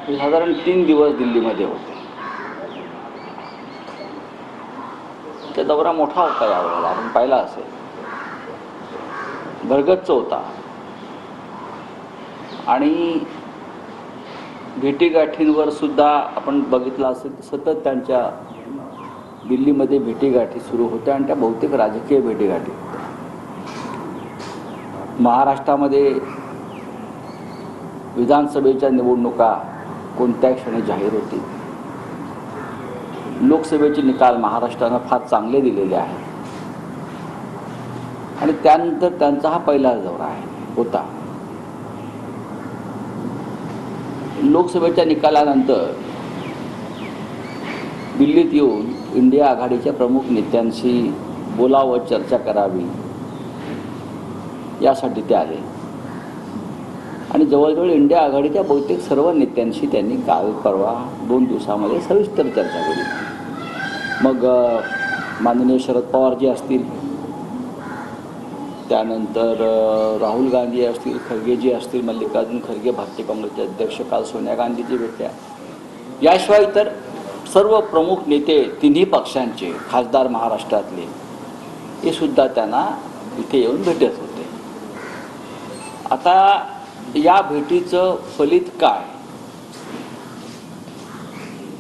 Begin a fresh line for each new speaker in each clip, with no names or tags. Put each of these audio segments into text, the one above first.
मी साधारण 3 दिवस दिल्लीमध्ये होते. ते दौरा मोठा होता यावेळेला, आपण पाहिला असेल, भरगच्च होता आणि भेटीगाठींवर सुद्धा आपण बघितलं असेल सतत त्यांच्या दिल्लीमध्ये भेटीगाठी सुरू होत्या आणि त्या बहुतेक राजकीय भेटीगाठी होत्या. महाराष्ट्रामध्ये विधानसभेच्या निवडणुका कोणत्या क्षणी जाहीर होतील. लोकसभेचे निकाल महाराष्ट्रानं फार चांगले दिलेले आहेत आणि त्यानंतर त्यांचा हा पहिला दौरा होता. लोकसभेच्या निकालानंतर दिल्लीत येऊन इंडिया आघाडीच्या प्रमुख नेत्यांशी बोलावं, चर्चा करावी यासाठी ते आले आणि जवळजवळ इंडिया आघाडीच्या बहुतेक सर्व नेत्यांशी त्यांनी काल परवा 2 दिवसामध्ये सविस्तर चर्चा केली. मग माननीय शरद पवारजी असतील, त्यानंतर राहुल गांधी असतील, खरगेजी असतील, मल्लिकार्जुन खरगे भारतीय काँग्रेसचे अध्यक्ष, काल सोनिया गांधीजी भेटल्या. याशिवाय इतर सर्व प्रमुख नेते तिन्ही पक्षांचे खासदार महाराष्ट्रातले हे सुद्धा त्यांना इथे येऊन भेटत होते. आता या भेटीचं फलित काय?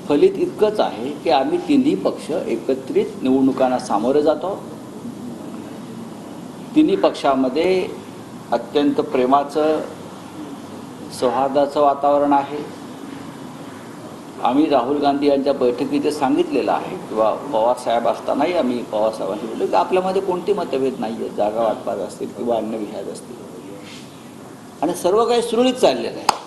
फलित इतकंच आहे की आम्ही तिन्ही पक्ष एकत्रित निवडणुकांना सामोरे जातो. तिन्ही पक्षामध्ये अत्यंत प्रेमाचं, सौहार्दाचं वातावरण आहे. आम्ही राहुल गांधी यांच्या बैठकीत सांगितलेलं आहे किंवा पवारसाहेब असतानाही आम्ही पवारसाहेबांशी बोललो की आपल्यामध्ये कोणते मतभेद नाही आहेत, जागा वाटपात असतील किंवा अन्य विषयात असतील आणि सर्व काही सुरळीत चाललेलं आहे.